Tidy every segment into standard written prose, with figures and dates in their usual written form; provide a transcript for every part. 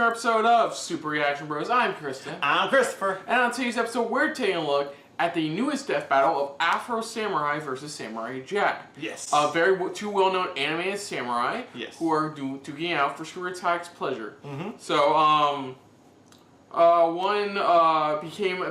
another episode of Super Reaction Bros. I'm Kristen. I'm Christopher. And on today's episode, we're taking a look at the newest death battle of Afro Samurai versus Samurai Jack. Yes. Two well-known animated samurai. Yes. Who are duking out for Super Attack's pleasure. Mm-hmm. So, one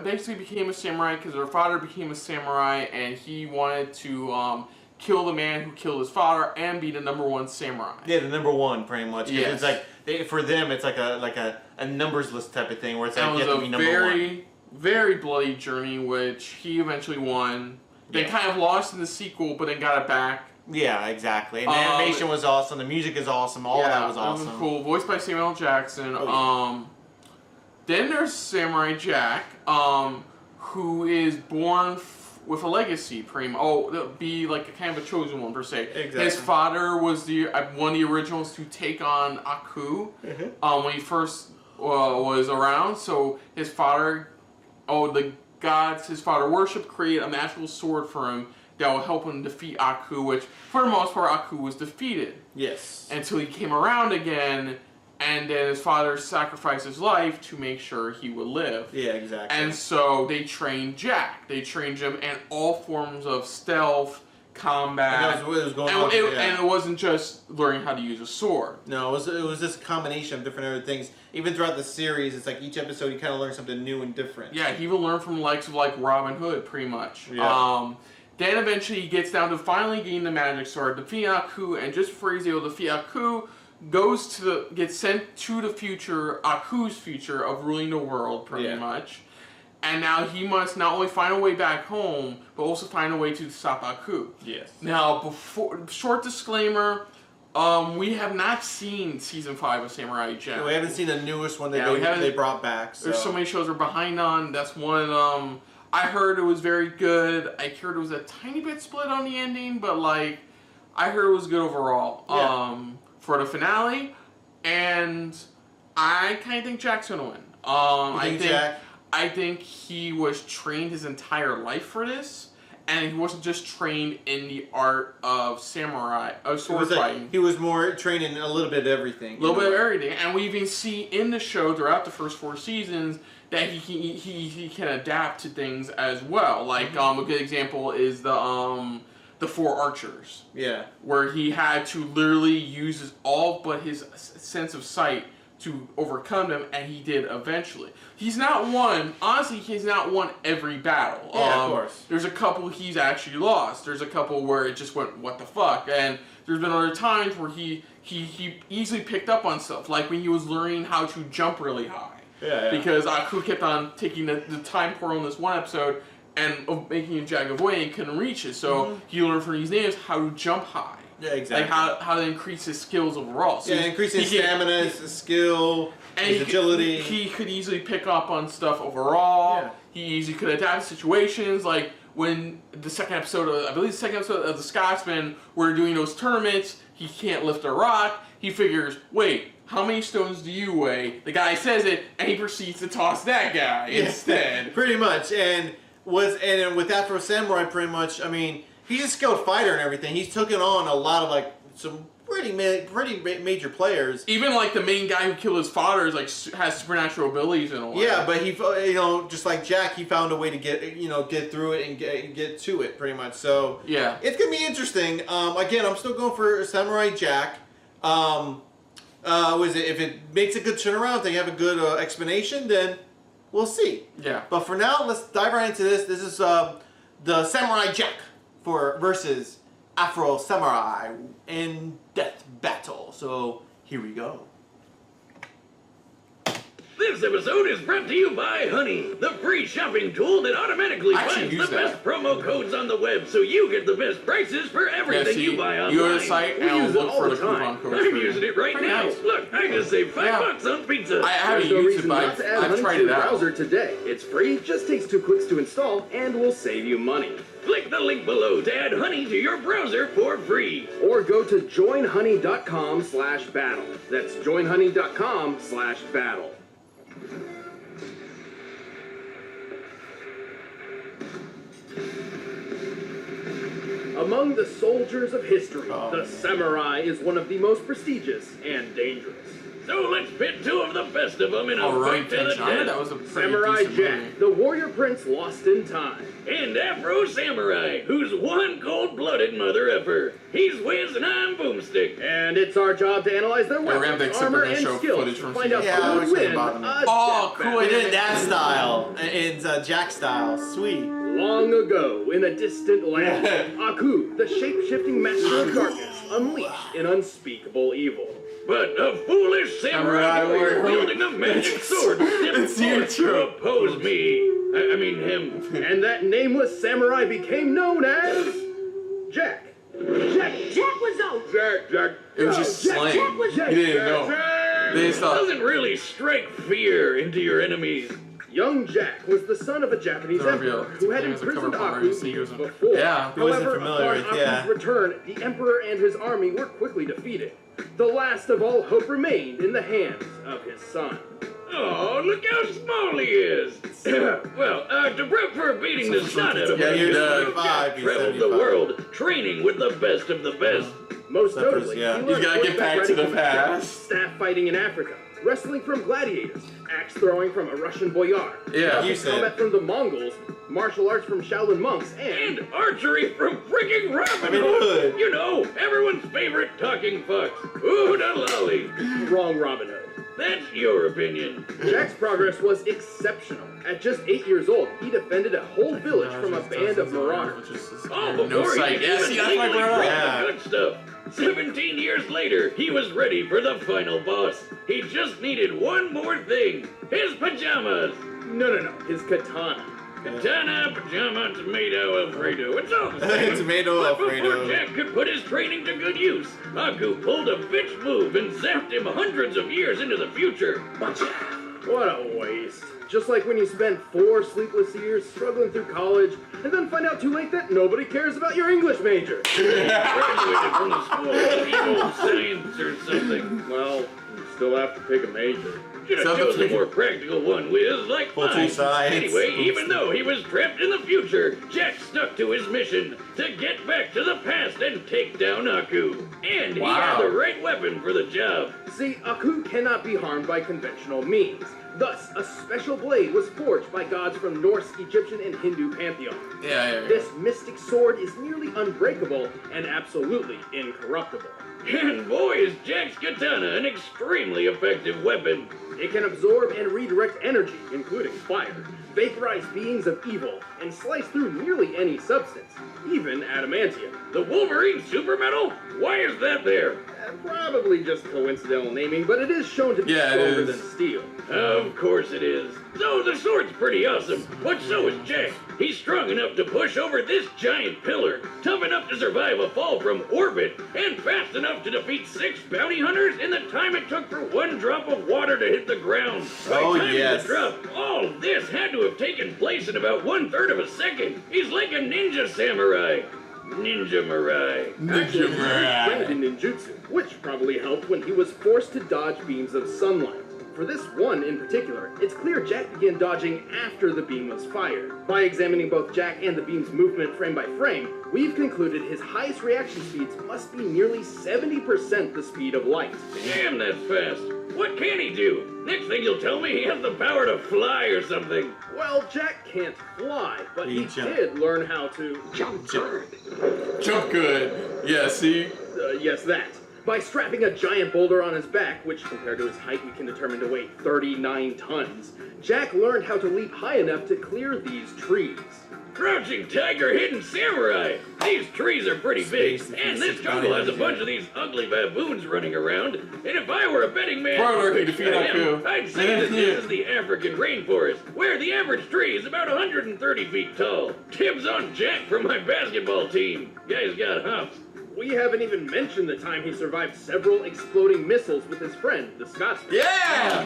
basically became a samurai because their father became a samurai, and he wanted to kill the man who killed his father and be the #1 samurai. Yeah, the #1 pretty much. Yes. It's like for them, it's like a numbers list type of thing where it's like you have to be #1. Very, very bloody journey, which he eventually won. They kind of lost in the sequel, but then got it back. Yeah, exactly. And the animation was awesome. The music is awesome. All of that was awesome. That was cool. Voiced by Samuel L. Jackson. Oh, yeah. Then there's Samurai Jack, who is born with a legacy, be like a kind of a chosen one per se. Exactly. His father was one of the originals to take on Aku when he first was around. So his father, the gods his father worshipped, created a magical sword for him that will help him defeat Aku, which for the most part Aku was defeated. Yes. Until he came around again. And then his father sacrificed his life to make sure he would live. Yeah, exactly. And so they trained Jack. They trained him in all forms of stealth, combat. And it wasn't just learning how to use a sword. No, it was this combination of different other things. Even throughout the series, it's like each episode you kind of learn something new and different. Yeah, he even learned from the likes of like Robin Hood, pretty much. Yeah. Then eventually he gets down to finally getting the magic sword, defeat Aku, and just before he's able to defeat Aku, gets sent to the future, Aku's future of ruling the world, pretty much. And now he must not only find a way back home, but also find a way to stop Aku. Yes. Now, short disclaimer, we have not seen season 5 of Samurai Jack. We haven't seen the newest one they brought back. So. There's so many shows we're behind on. That's one. I heard it was very good. I heard it was a tiny bit split on the ending, but like, I heard it was good overall. Yeah. For the finale, and I kind of think Jack's gonna win. I think he was trained his entire life for this, and he wasn't just trained in the art of sword fighting. He was more trained in a little bit of everything. A little bit of everything, and we even see in the show throughout the first 4 seasons that he can adapt to things as well. Like a good example is the 4 archers. Yeah. Where he had to literally use all but his sense of sight to overcome them, and he did eventually. He's not won every battle. Yeah, of course. There's a couple he's actually lost. There's a couple where it just went, what the fuck? And there's been other times where he easily picked up on stuff, like when he was learning how to jump really high. Yeah. Because Aku kept on taking the time portal in this one episode and making a jagged way and couldn't reach it. So he learned from these natives how to jump high. Yeah, exactly. Like how to increase his skills overall. So increase his stamina, his skill, his agility. He could easily pick up on stuff overall. Yeah. He easily could adapt to situations. Like when the second episode of the Scotsman were doing those tournaments, he can't lift a rock. He figures, wait, how many stones do you weigh? The guy says it, and he proceeds to toss that guy instead. Pretty much, and with Afro Samurai, pretty much, I mean, he's a skilled fighter and everything. He's taken on a lot of like some pretty major players. Even like the main guy who killed his father is like has supernatural abilities in a way. Yeah, but he, just like Jack, he found a way to get through it and get to it pretty much. So yeah, it's gonna be interesting. Again, I'm still going for Samurai Jack. If it makes a good turnaround, if they have a good explanation, then we'll see. Yeah. But for now, let's dive right into this. This is the Samurai Jack versus Afro Samurai in death battle. So here we go. This episode is brought to you by Honey, the free shopping tool that automatically finds the best promo codes on the web, so you get the best prices for everything you buy online. You go to the site and look for the coupon codes. I'm using it right now. Nice. Look, I just saved $5 on pizza. I haven't used it, but I've tried it out. Browser today. It's free, just takes 2 clicks to install, and will save you money. Click the link below to add Honey to your browser for free. Or go to joinhoney.com/battle. That's joinhoney.com/battle. Among the soldiers of history, the samurai is one of the most prestigious and dangerous. So let's pit two of the best of them in a fight to the death. That was a Samurai Jack, the warrior prince lost in time. And Afro Samurai, who's one cold-blooded mother effer. He's Wiz and I'm Boomstick. And it's our job to analyze their weapons, armor, and skills to find out who would win. Oh, cool! It did that style. It's Jack style. Sweet. Long ago, in a distant land, Aku, the shape-shifting master of darkness, unleashed an unspeakable evil. But a foolish samurai warrior wielding a magic sword stepped forth to oppose me. I mean him. And that nameless samurai became known as Jack. Jack was out. Jack. It was just slang. Jack was He didn't know. They doesn't really strike fear into your enemies. Young Jack was the son of a Japanese emperor who had imprisoned Aku years before. Yeah, he wasn't However, familiar with, upon Aku's return, the emperor and his army were quickly defeated. The last of all hope remained in the hands of his son. Oh, look how small he is. Well, to prep for beating the snot out of him, he's traveled the world, training with the best of the best. Most notably, he he's gotta get back to the past. Staff fighting in Africa, wrestling from gladiators, axe throwing from a Russian boyar, combat from the Mongols, martial arts from Shaolin monks, and archery from freaking Robin Hood. You know, everyone's favorite talking fox. Ooh, da lolly. Wrong Robin Hood. That's your opinion. Jack's progress was exceptional. At just 8 years old, he defended a whole village from a band of marauders. Before he could even legally grab the good stuff. 17 years later, he was ready for the final boss. He just needed one more thing. His pajamas. No. His katana. Katana, pajama, tomato, Alfredo. It's all the same. Tomato, Alfredo. Before Jack could put his training to good use, Aku pulled a bitch move and zapped him hundreds of years into the future. What a waste. Just like when you spend 4 sleepless years struggling through college and then find out too late that nobody cares about your English major. Graduated from the school of evil science or something. Well, you still have to pick a major. Should have chosen a more practical one, Wiz, like mine. Anyway, even though he was trapped in the future, Jack stuck to his mission to get back to the past and take down Aku. And he had the right weapon for the job. See, Aku cannot be harmed by conventional means. Thus, a special blade was forged by gods from Norse, Egyptian, and Hindu pantheon. This mystic sword is nearly unbreakable and absolutely incorruptible. And boy, is Jack's katana an extremely effective weapon. It can absorb and redirect energy, including fire, vaporize beings of evil, and slice through nearly any substance, even adamantium. The Wolverine super metal? Why is that there? Probably just coincidental naming, but it is shown to be stronger than steel. Of course it is. So the sword's pretty awesome, but so is Jack. He's strong enough to push over this giant pillar, tough enough to survive a fall from orbit, and fast enough to defeat 6 bounty hunters in the time it took for 1 drop of water to hit the ground. By time the drop, all this had to have taken place in about 1/3 of a second. He's like a ninja samurai. Ninja Mirai. Actually, he was trained in ninjutsu, which probably helped when he was forced to dodge beams of sunlight. For this one in particular, it's clear Jack began dodging after the beam was fired. By examining both Jack and the beam's movement frame by frame, we've concluded his highest reaction speeds must be nearly 70% the speed of light. Damn, that's fast. What can he do? Next thing you'll tell me he has the power to fly or something. Well, Jack can't fly, but he did learn how to jump good. Jump good. Yeah, see? Yes, that. By strapping a giant boulder on his back, which compared to his height we can determine to weigh 39 tons, Jack learned how to leap high enough to clear these trees. Crouching tiger, hidden samurai! These trees are pretty big, and this jungle has a bunch of these ugly baboons running around, and if I were a betting man, I'd say that this is the African rainforest, where the average tree is about 130 feet tall. Tips on Jack from my basketball team. Guy's got hops. We haven't even mentioned the time he survived several exploding missiles with his friend, the Scotsman. Yeah!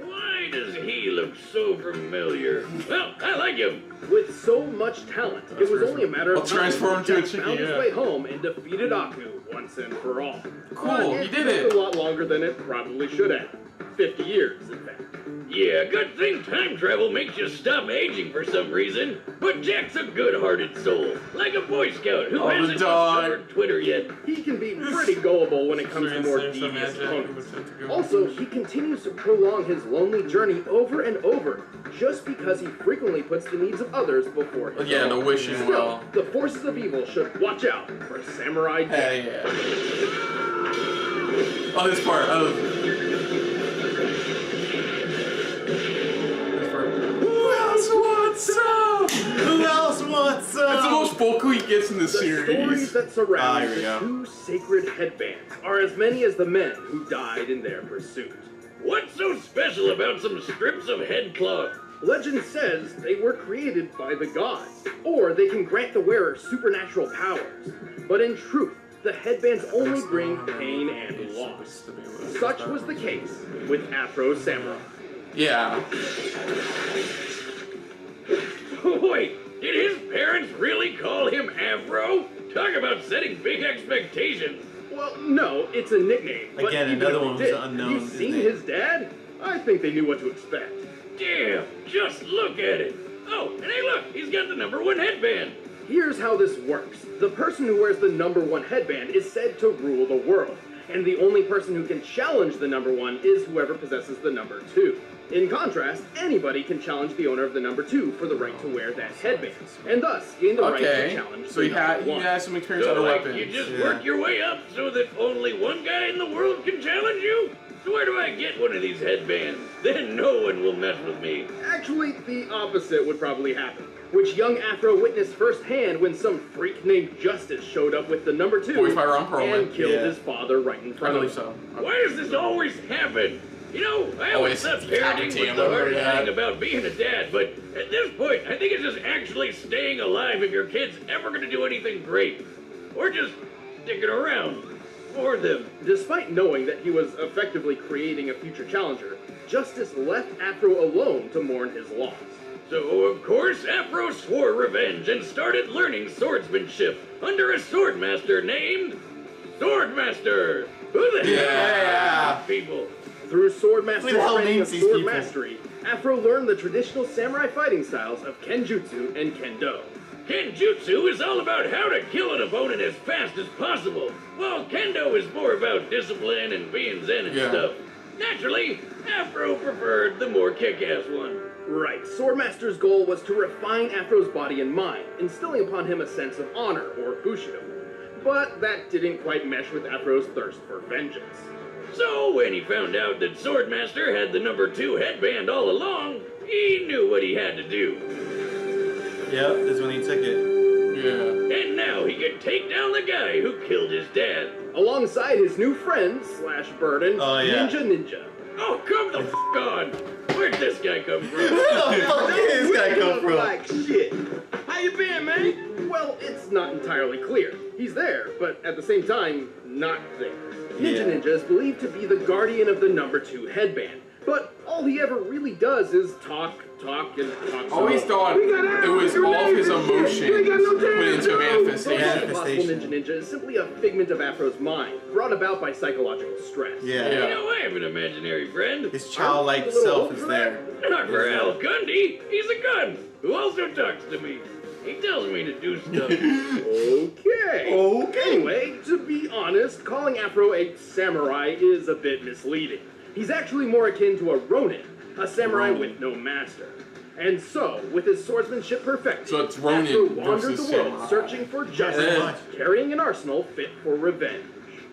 Why does he look so familiar? Well, I like him. With so much talent, it was only a matter of time transform Jack to a found his way home and defeated Aku once and for all. Cool, But he did it. took a lot longer than it probably should have. 50 years, in fact. Yeah, good thing time travel makes you stop aging for some reason. But Jack's a good-hearted soul, like a Boy Scout who hasn't discovered Twitter yet. He can be pretty gullible when it comes to more devious opponents. Also, he continues to prolong his lonely journey over and over, just because he frequently puts the needs of others before his own. No wishing Still, well. the forces of evil should watch out for Samurai Jack. Hey, yeah. Oh, this part. What's up? Who else wants up? It's the most vocal he gets in the series. The stories that surround here we the go. 2 sacred headbands are as many as the men who died in their pursuit. What's so special about some strips of head cloth? Legend says they were created by the gods, or they can grant the wearer supernatural powers. But in truth, the headbands only bring pain and loss. Such was the case with Afro Samurai. Yeah. Wait, did his parents really call him Afro? Talk about setting big expectations. Well, no, it's a nickname. But Again, even another if one they was did, unknown, You've his seen name. his dad? I think they knew what to expect. Damn, just look at it. Oh, and hey look, he's got the #1 headband. Here's how this works. The person who wears the #1 headband is said to rule the world, and the only person who can challenge the #1 is whoever possesses the #2. In contrast, anybody can challenge the owner of the #2 for the right to wear that headband, and thus gain the right to challenge So the he #1. has some experience So on the like, weapons. you just work your way up so that only one guy in the world can challenge you? So where do I get one of these headbands? Then no one will mess with me. Actually, the opposite would probably happen, which young Afro witnessed firsthand when some freak named Justice showed up with the #2 Voiced by Ron Perlman. and killed his father right in I front of believe him. so. Why does this always happen? You know, I always thought parenting was the hardest thing about being a dad, but at this point, I think it's just actually staying alive if your kid's ever going to do anything great. Or just sticking around for them. Despite knowing that he was effectively creating a future challenger, Justice left Afro alone to mourn his loss. So, of course, Afro swore revenge and started learning swordsmanship under a swordmaster named Swordmaster. Who the hell are these people? Through Swordmaster Who the hell training names of these sword people? mastery, Afro learned the traditional samurai fighting styles of Kenjutsu and Kendo. Kenjutsu is all about how to kill an opponent as fast as possible, while Kendo is more about discipline and being zen and stuff. Naturally, Afro preferred the more kick-ass one. Right, Swordmaster's goal was to refine Afro's body and mind, instilling upon him a sense of honor, or bushido. But that didn't quite mesh with Afro's thirst for vengeance. So when he found out that Swordmaster had the #2 headband all along, he knew what he had to do. Yep, that's when he took it. Yeah. And now he could take down the guy who killed his dad. Alongside his new friend, / burden, Ninja. Oh, come the f*** on! Where'd this guy come from? Where the fuck did this guy come from? Like shit. How you been, man? Well, it's not entirely clear. He's there, but at the same time, not there. Ninja is believed to be the guardian of the #2 headband, but all he ever really does is talk, and talk. Always thought it was all of his emotions went into manifestation. Possible Ninja is simply a figment of Afro's mind, brought about by psychological stress. You know, I have an imaginary friend. His childlike self is there. Not for Al Gundy. He's a gun who also talks to me. He tells me to do stuff. Okay. Anyway, to be honest, calling Afro a samurai is a bit misleading. He's actually more akin to a ronin, a samurai with no master. And so, with his swordsmanship perfected, So it's Ronin Afro wandered versus the world samurai. searching for justice, carrying an arsenal fit for revenge.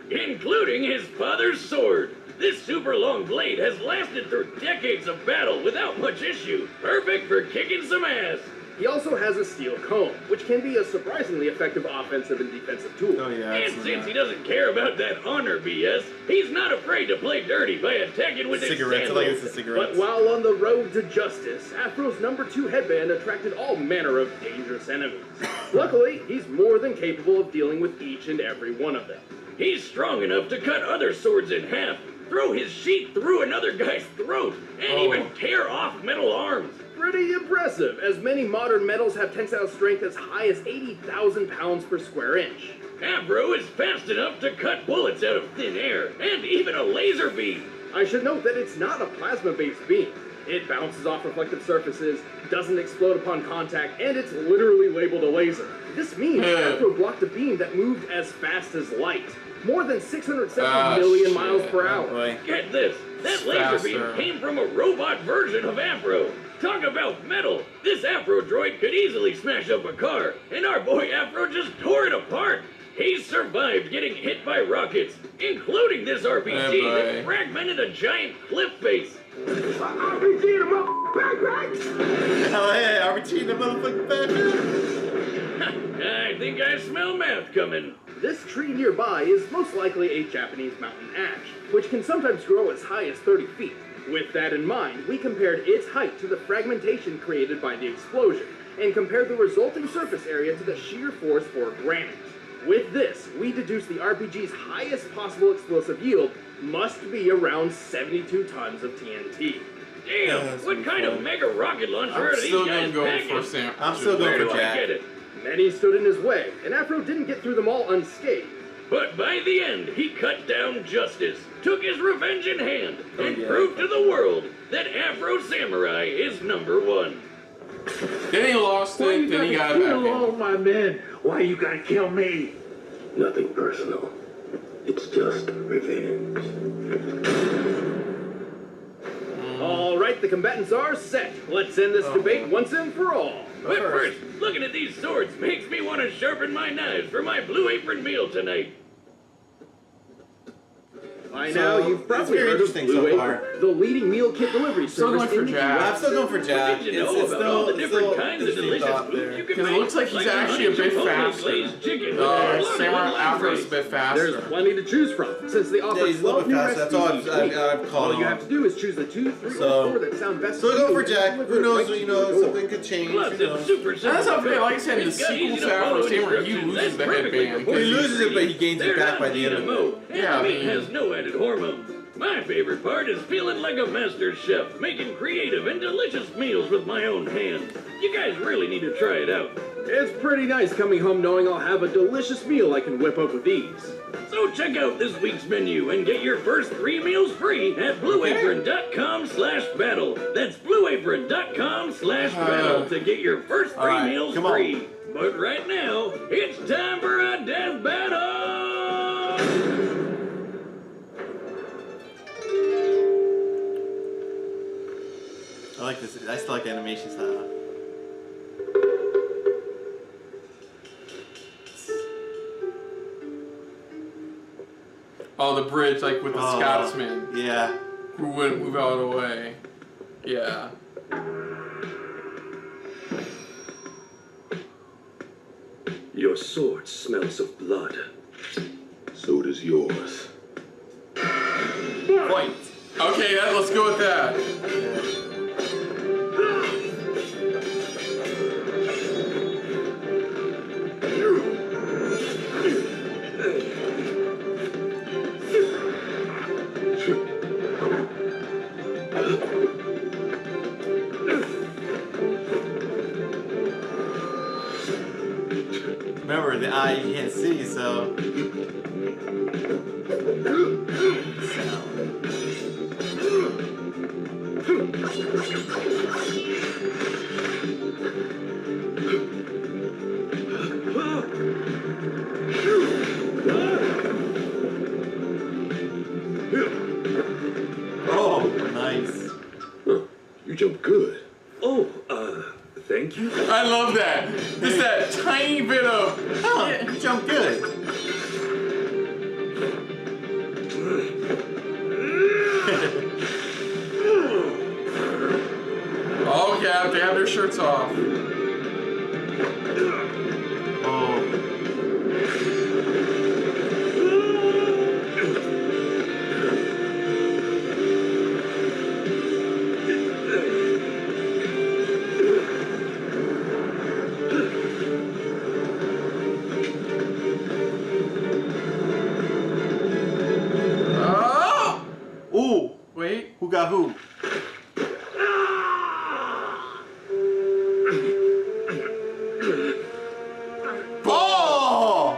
Including his father's sword. This super long blade has lasted through decades of battle without much issue. Perfect for kicking some ass. He also has a steel comb, which can be a surprisingly effective offensive and defensive tool. And since he doesn't care about that honor BS, he's not afraid to play dirty by attacking with his sandals. But while on the road to justice, Afro's #2 headband attracted all manner of dangerous enemies. Luckily, he's more than capable of dealing with each and every one of them. He's strong enough to cut other swords in half, throw his sheath through another guy's throat, and even tear off metal arms. Pretty impressive, as many modern metals have tensile strength as high as 80,000 pounds per square inch. Afro is fast enough to cut bullets out of thin air, and even a laser beam. I should note that it's not a plasma-based beam. It bounces off reflective surfaces, doesn't explode upon contact, and it's literally labeled a laser. This means Afro blocked a beam that moved as fast as light. More than 670 million miles per hour. Get this! That laser beam came from a robot version of Afro. Talk about metal! This Afro droid could easily smash up a car, and our boy Afro just tore it apart. He's survived getting hit by rockets, including this RPG that fragmented a giant cliff face. RPG in a motherfucking backpack! Hell yeah, RPG in a motherfucking backpack! I think I smell math coming. This tree nearby is most likely a Japanese mountain ash, which can sometimes grow as high as 30 feet. With that in mind, we compared its height to the fragmentation created by the explosion, and compared the resulting surface area to the shear force for granite. With this, we deduced the RPG's highest possible explosive yield must be around 72 tons of TNT. Damn, what kind of mega rocket launcher are these guys packing? I'm still going for Jack. Get it? Many stood in his way, and Afro didn't get through them all unscathed. But by the end, he cut down justice, took his revenge in hand, and proved to the world that Afro Samurai is #1. Then he lost it, then he got it back Kill all my men. Why you gotta kill me? Nothing personal. It's just revenge. All right, the combatants are set. Let's end this debate once and for all. But first, looking at these swords makes me want to sharpen my knives for my Blue Apron meal tonight. By now, you've probably heard of Blue Apron, the leading meal kit delivery service in the US. I'm still going for Jack. Did you know about all the different kinds of delicious food you can make? Because it looks like he's actually a bit faster. Samurai Afro's a bit faster. There's plenty to choose from, since they offer 12 new recipes. That's all I've called. All you have to do is choose the 2, 3, or 4 that sound best. So go for Jack. Who knows? You know, something could change. Plus, it's super simple. That's how, like I said, in the sequel to Afro Samurai, he loses the headband. Well, he loses it, but he gains it back by the end of it. Yeah, I mean, has no added hormones. My favorite part is feeling like a master chef, making creative and delicious meals with my own hands. You guys really need to try it out. It's pretty nice coming home knowing I'll have a delicious meal I can whip up with ease. So check out this week's menu and get your first 3 meals free at blueapron.com/battle. That's blueapron.com/battle to get your first 3 meals free. But right now, it's time for a death battle! I like this. I still like the animation style. Oh, the bridge, like with the Scotsman. Yeah. Who wouldn't move out of the way. Yeah. Your sword smells of blood. So does yours. Point. Okay, let's go with that. Remember, the eye you can't see, so... Oh, nice. Huh, you jump good. Oh, thank you. I love that. Just that tiny bit of... Oh, you jump good. Oh, yeah, they have their shirts off. Ooh. Wait. Who got who? Oh!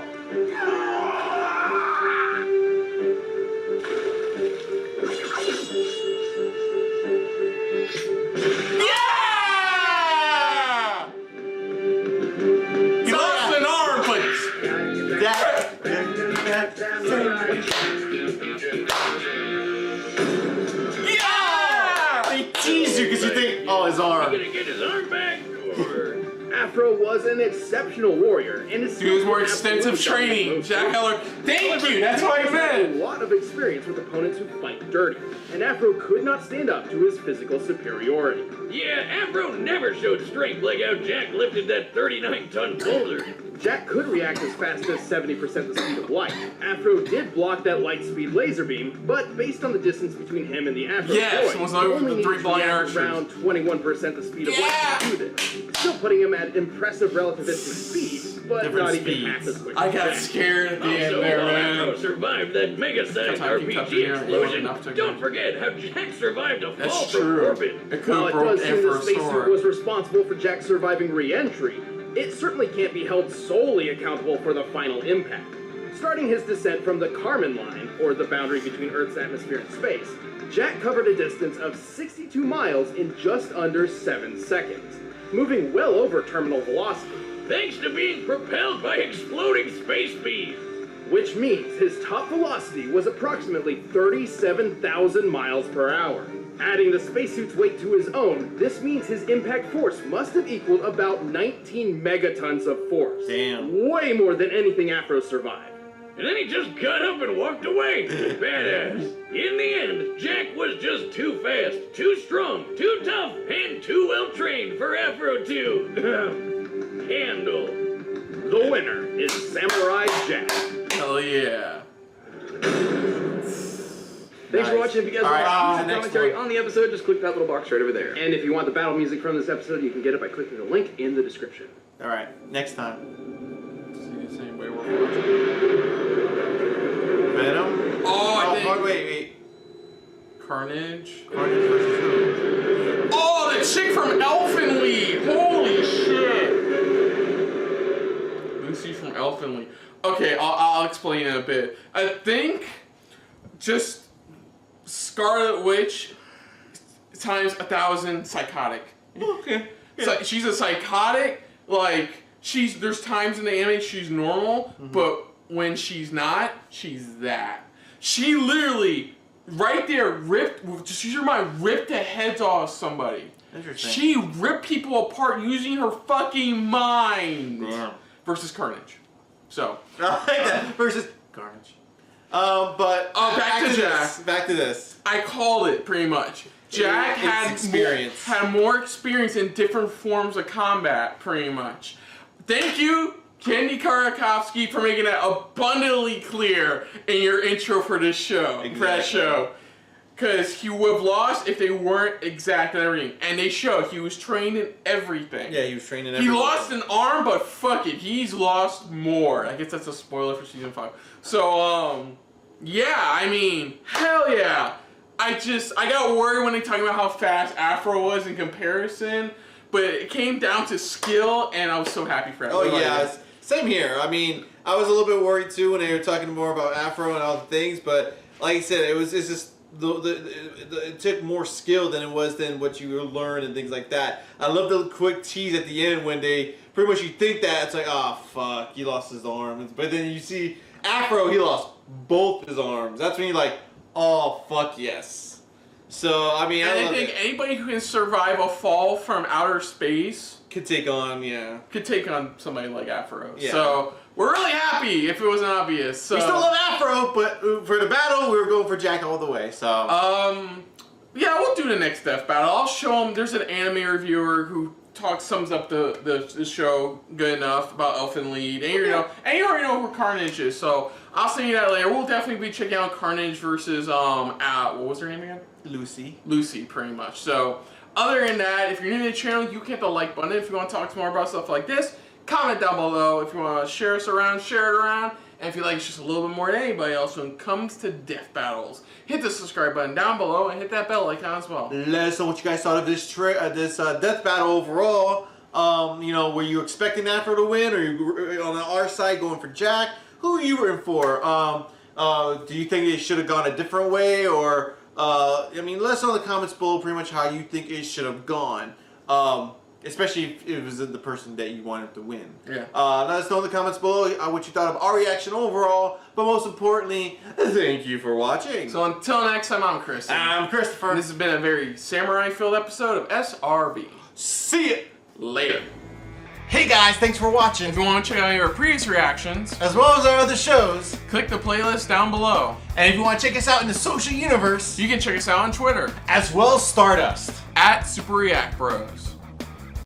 Afro was an exceptional warrior and is he was more extensive training. Jack Heller, thank you. That's what I meant. A lot of experience with opponents who fight dirty, and Afro could not stand up to his physical superiority. Yeah, Afro never showed strength like how Jack lifted that 39-ton boulder. Jack could react as fast as 70% the speed of light. Afro did block that light speed laser beam, but based on the distance between him and the Afro yes, boy, was he over only the 3 needs blind to archers. around 21% the speed of light to do this. Still putting him at impressive relativistic speed, but Different not even speeds. half as quick. I got scared at the end Also, there, while man. Afro survived that mega-sized RPG explosion, don't forget how Jack survived a fall That's from true. orbit. It could While have it broke does seem the Emperor's spacesuit sword. was responsible for Jack surviving re-entry, it certainly can't be held solely accountable for the final impact. Starting his descent from the Kármán line, or the boundary between Earth's atmosphere and space, Jack covered a distance of 62 miles in just under 7 seconds, moving well over terminal velocity. Thanks to being propelled by exploding space speed. Which means his top velocity was approximately 37,000 miles per hour. Adding the spacesuit's weight to his own, this means his impact force must have equaled about 19 megatons of force. Damn. Way more than anything Afro survived. And then he just got up and walked away. Badass. In the end, Jack was just too fast, too strong, too tough, and too well trained for Afro to handle. The winner is Samurai Jack. Hell yeah. Thanks for watching. If you guys All right, want the next commentary one. on the episode, just click that little box right over there. And if you want the battle music from this episode, you can get it by clicking the link in the description. All right, next time. See the same way we're watching. Venom. Oh, I think Wait. Carnage. Carnage versus who? Oh, the chick from Elfenlied! Holy shit! Lucy from Elfenlied. Okay, I'll explain in a bit. I think just Scarlet Witch times 1,000 psychotic. Okay. So she's a psychotic. Like there's times in the anime she's normal, but when she's not, she's that. She literally right there ripped the heads off somebody. Interesting. She ripped people apart using her fucking mind. Damn. Versus Carnage. So. I like that. Versus Carnage. But back to Jack. Back to this. I called it pretty much. Jack Experience. had more experience in different forms of combat, pretty much. Thank you, Kenny Karakovsky, for making that abundantly clear in your intro for this show. Exactly. For that show. Because he would have lost if they weren't exact in everything. And they show he was trained in everything. Yeah, he was trained in He everything. lost an arm, but fuck it, he's lost more. I guess that's a spoiler for season 5. So, yeah, I mean, hell yeah. I got worried when they talking about how fast Afro was in comparison, but it came down to skill, and I was so happy for Afro. Oh yeah, same here. I mean, I was a little bit worried too when they were talking more about Afro and all the things, but like I said, it's just it took more skill than it was than what you learn and things like that. I love the quick tease at the end when they pretty much you think that it's like, oh fuck, he lost his arm, but then you see Afro, he lost both his arms. That's when you're like, oh fuck yes. So I mean, I think anybody who can survive a fall from outer space could take on somebody like Afro. Yeah. So we're really happy if it wasn't obvious. So. We still love Afro, but for the battle, we were going for Jack all the way. So yeah, we'll do the next death battle. I'll show him. There's an anime reviewer who sums up the show good enough about Elfenlied, and you already know who Carnage is. So I'll send you that later. We'll definitely be checking out Carnage versus what was her name again? Lucy, pretty much. So other than that, if you're new to the channel, you can hit the like button. If you want to talk more about stuff like this, comment down below. If you want to share us around, share it around. And if you like just a little bit more than anybody else when it comes to death battles, hit the subscribe button down below and hit that bell icon as well. Let us know what you guys thought of this death battle overall. Were you expecting Afro to win, or you on our side going for Jack? Who are you rooting for? Do you think it should have gone a different way, or let us know in the comments below pretty much how you think it should have gone. Especially if it was the person that you wanted to win. Yeah. Let us know in the comments below what you thought of our reaction overall. But most importantly, thank you for watching. So until next time, I'm Chris. I'm Christopher. And this has been a very samurai-filled episode of SRB. See ya. Later. Hey guys, thanks for watching. If you want to check out our previous reactions, as well as our other shows, click the playlist down below. And if you want to check us out in the social universe, you can check us out on Twitter, as well as Stardust, @SuperReactBros.